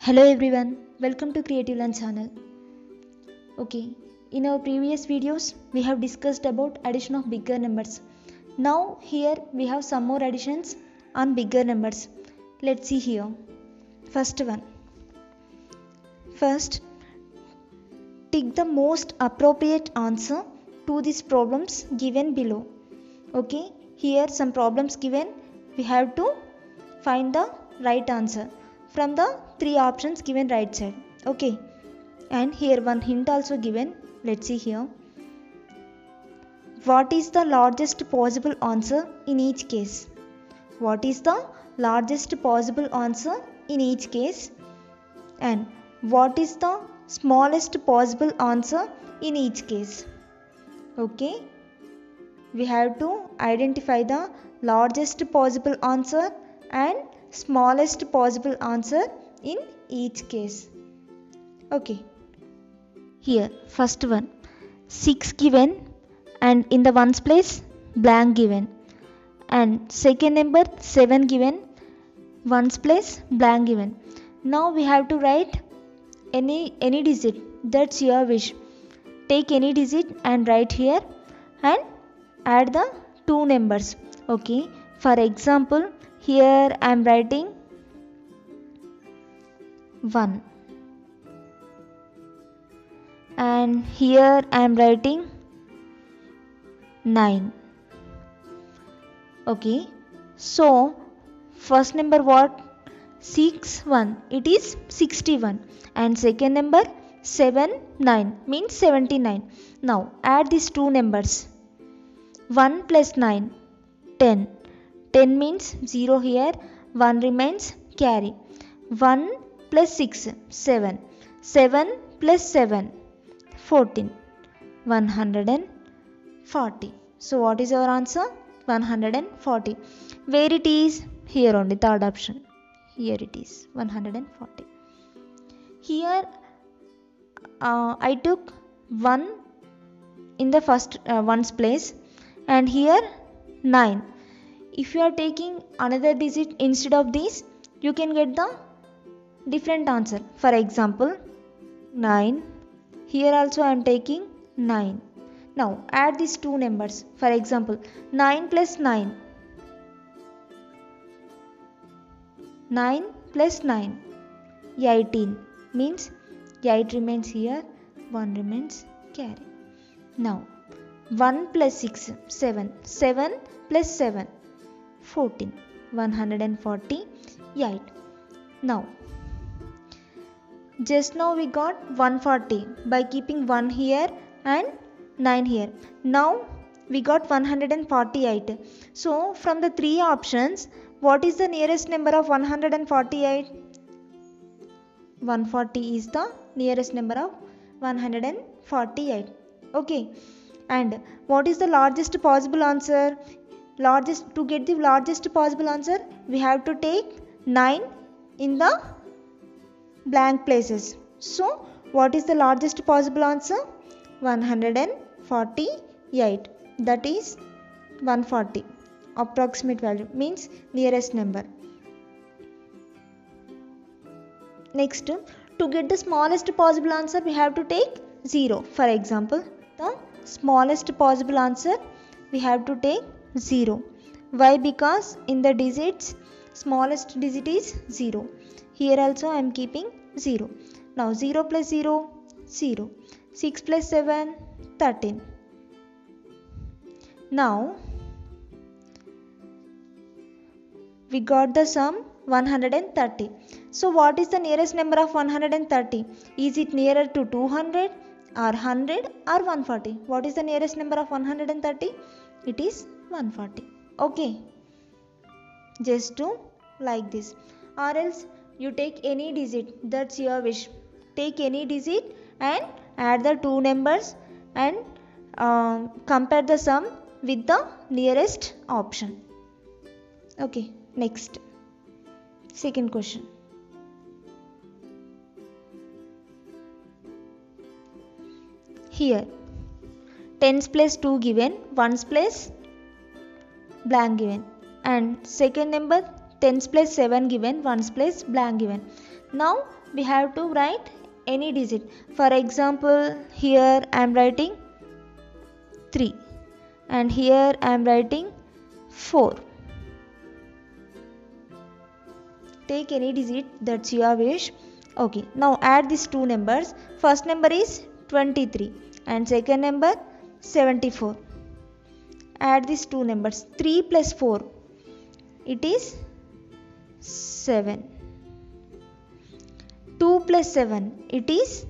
Hello everyone, welcome to Creative Learn channel. Okay, in our previous videos we have discussed about addition of bigger numbers. Now here we have some more additions on bigger numbers. Let's see here. First one. First, tick the most appropriate answer to these problems given below. Okay, here some problems given. We have to find the right answer from the three options given right side. Okay, and here one hint also given. Let's see here. What is the largest possible answer in each case? What is the largest possible answer in each case? And what is the smallest possible answer in each case? Okay, we have to identify the largest possible answer and smallest possible answer in each case. Okay, here first one, 6 given and in the ones place blank given, and second number 7 given, ones place blank given. Now we have to write any digit, that's your wish. Take any digit and write here and add the two numbers. Okay, for example, here I am writing 1 and here I am writing 9. Okay, so first number what? 61, it is 61, and second number 79 means 79. Now add these two numbers. 1 plus 9, 10. 10 means 0 here, 1 remains, carry. 1 plus 6, 7. 7 plus 7, 14. 140. So what is our answer? 140. Where it is? Here only, third option. Here it is, 140. Here I took 1 in the first ones place, and here 9. If you are taking another digit instead of this, you can get the different answer. For example, 9. Here also I am taking 9. Now add these two numbers. For example, 9 plus 9. 9 plus 9. 18 means 8 remains here, 1 remains, carry. Now 1 plus 6, 7. 7 plus 7, 14. 148. Now just now we got 140 by keeping 1 here and 9 here. Now we got 148. So from the three options, what is the nearest number of 148? 140 is the nearest number of 148. Okay, and what is the largest possible answer? To get the largest possible answer, we have to take 9 in the blank places. So what is the largest possible answer? 148. That is 140. Approximate value means nearest number. Next, to get the smallest possible answer, we have to take 0. For example, the smallest possible answer we have to take 0. Why? Because in the digits, smallest digit is 0. Here also I am keeping 0. Now 0 plus 0, 0. 6 plus 7, 13. Now we got the sum 130. So what is the nearest number of 130? Is it nearer to 200 or 100 or 140? What is the nearest number of 130? It is 140. Okay, just do like this, or else you take any digit, that's your wish. Take any digit and add the two numbers and compare the sum with the nearest option. Okay, next, second question. Here 10s place 2 given, 1s place blank given, and second number 10s place 7 given, 1s place blank given. Now we have to write any digit. For example, here I am writing 3 and here I am writing 4. Take any digit that's your wish. Okay, now add these two numbers. First number is 23 and second number 74. Add these two numbers. 3 plus 4, it is 7. 2 plus 7, it is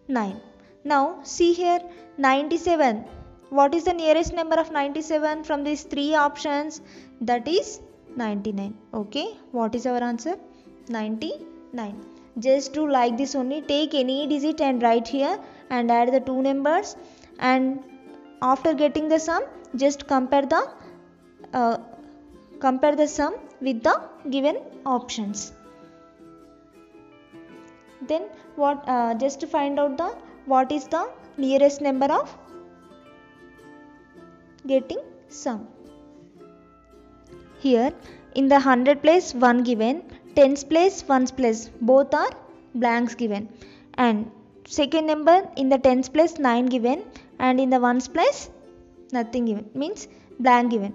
9. Now see here, 97. What is the nearest number of 97 from these three options? That is 99. Okay, what is our answer? 99. Just do like this only. Take any digit and write here and add the two numbers, and after getting the sum, just compare the sum with the given options. Then what? Just to find out the what is the nearest number of getting sum. Here in the 100 place 1 given, 10s place 1s place, both are blanks given, and second number in the 10s place 9 given and in the 1s place nothing given, means blank given.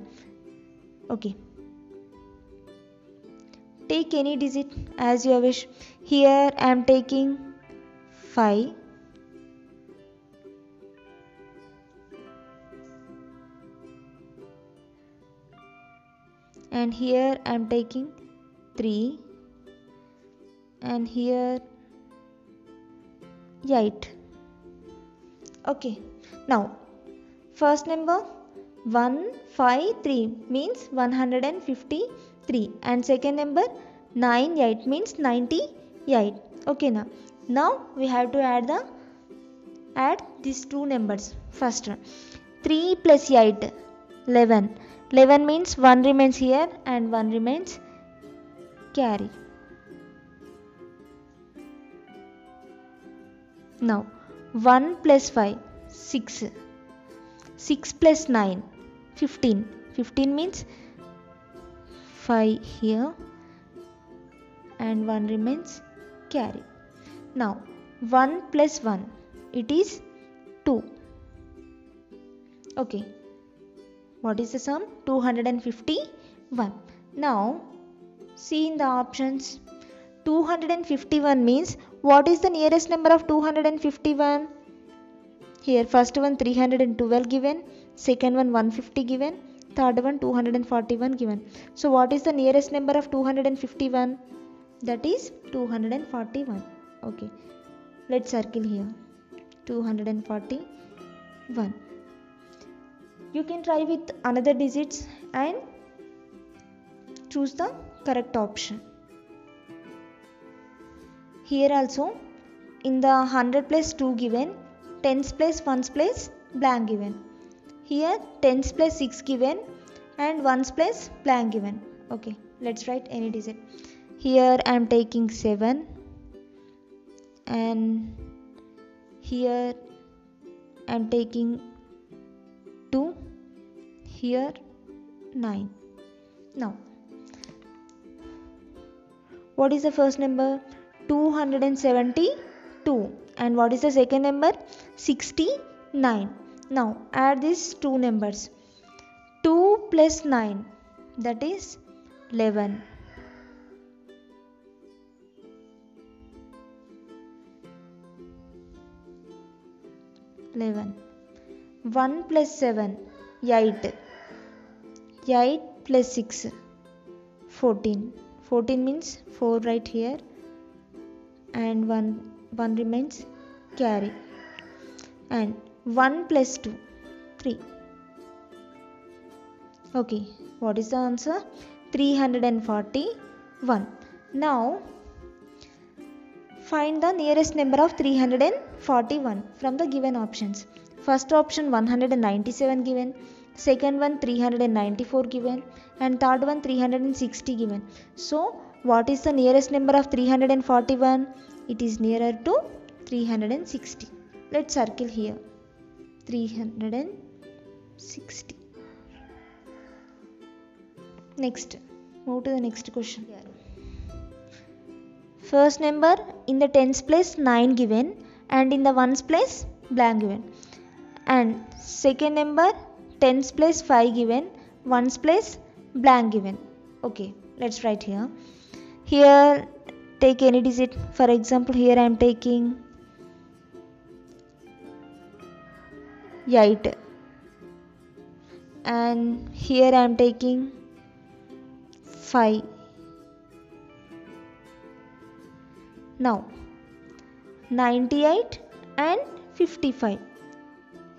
Okay, take any digit as you wish. Here I am taking 5. And here I am taking 3 and here 8. Okay, now first number 153 means 153 and second number 98 means 98. Okay, now we have to add these two numbers. First one, 3 plus 8, 11. 11 means 1 remains here and 1 remains carry. Now 1 plus 5, 6. 6 plus 9, 15. 15 means 5 here and 1 remains carry. Now 1 plus 1, it is 2. Okay, what is the sum? 251. Now see in the options, 251 means what is the nearest number of 251? Here first one 312 given, second one 150 given, third one 241 given. So what is the nearest number of 251? That is 241. Okay, let's circle here 241. You can try with another digits and choose the correct option. Here also in the 100 place 2 given, 10s place 1s place blank given. Here 10s place 6 given and 1s place blank given. Okay, let's write any digit. Here I am taking 7 and here I am taking 2, here 9. Now what is the first number? 272. And what is the second number? 69. Now add these two numbers. 2 plus 9, that is 11. 11. 1 plus 7, 8. 8 plus 6, 14. 14 means 4 right here and 1 remains carry. And 1 plus 2, 3. Okay, what is the answer? 341. Now find the nearest number of 341 from the given options. First option 197 given, second one 394 given and third one 360 given. So what is the nearest number of 341? It is nearer to 360. Let's circle here 360. Next, move to the next question. First number in the tens place 9 given and in the ones place blank given, and second number tens place 5 given, ones place blank given. Okay, let's write here. Here take any digit. For example, here I am taking 8 and here I am taking 5. Now 98 and 55.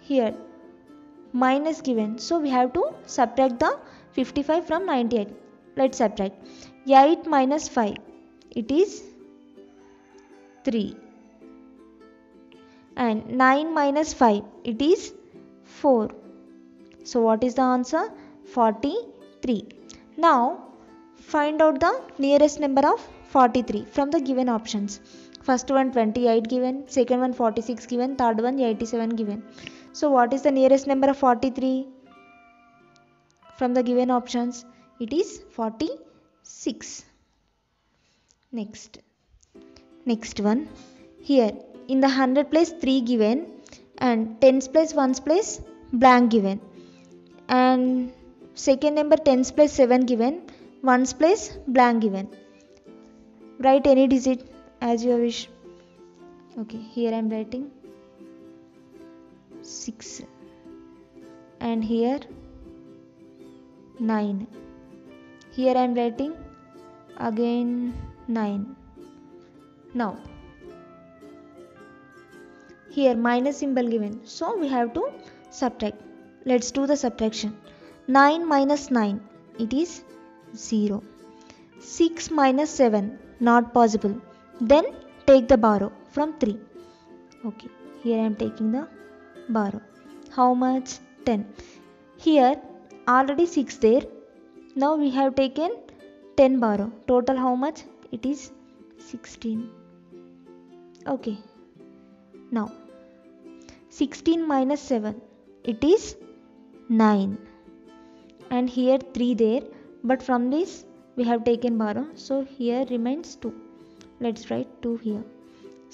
Here minus given, so we have to subtract the 55 from 98. Let's subtract. 8 minus 5, it is 3, and 9 minus 5, it is 4. So what is the answer? 43. Now find out the nearest number of 43 from the given options. First one 28 given, second one 46 given, third one 87 given. So what is the nearest number of 43 from the given options? It is 46. Next one. Here in the 100 place 3 given and tens place ones place blank given, and second number tens place 7 given, ones place blank given. Write any digit as you wish. Okay, here I am writing 6 and here 9. Here I am writing again 9. Now here minus symbol given, so we have to subtract. Let's do the subtraction. 9 minus 9, it is 0. 6 minus 7, not possible. Then take the borrow from 3. Okay, here I am taking the borrow. How much? 10. Here already 6 there. Now we have taken 10 borrow. Total how much? It is 16. Okay. Now 16 minus 7, it is 9. And here 3 there, but from this we have taken borrow, so here remains 2. Let's write 2 here.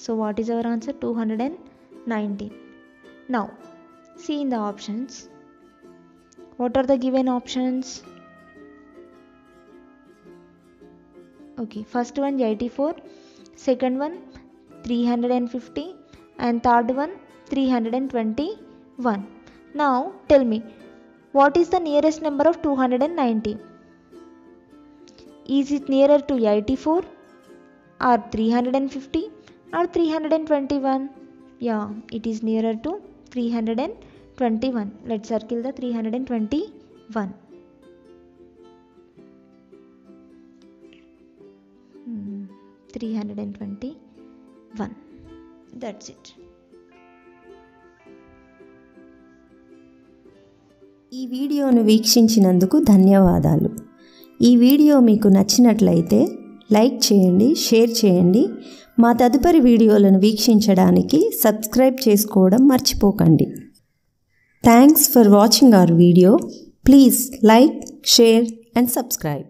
So what is our answer? 219. Now see in the options. What are the given options? Okay, first one 84, second one 350, and third one 321. Now tell me, what is the nearest number of 290? Is it nearer to 84 or 350 or 321? Yeah, it is nearer to 321. Let's circle the 321. Hmm, 321. That's it. ఈ వీడియోను వీక్షించినందుకు ధన్యవాదాలు. ఈ video మీకు నచ్చినట్లయితే like చేయండి, share చేయండి. మా తదుపరి వీడియోలను వీక్షించడానికి సబ్స్క్రైబ్ చేసుకోవడం మర్చిపోకండి. Thanks for watching our video. Please like, share and subscribe.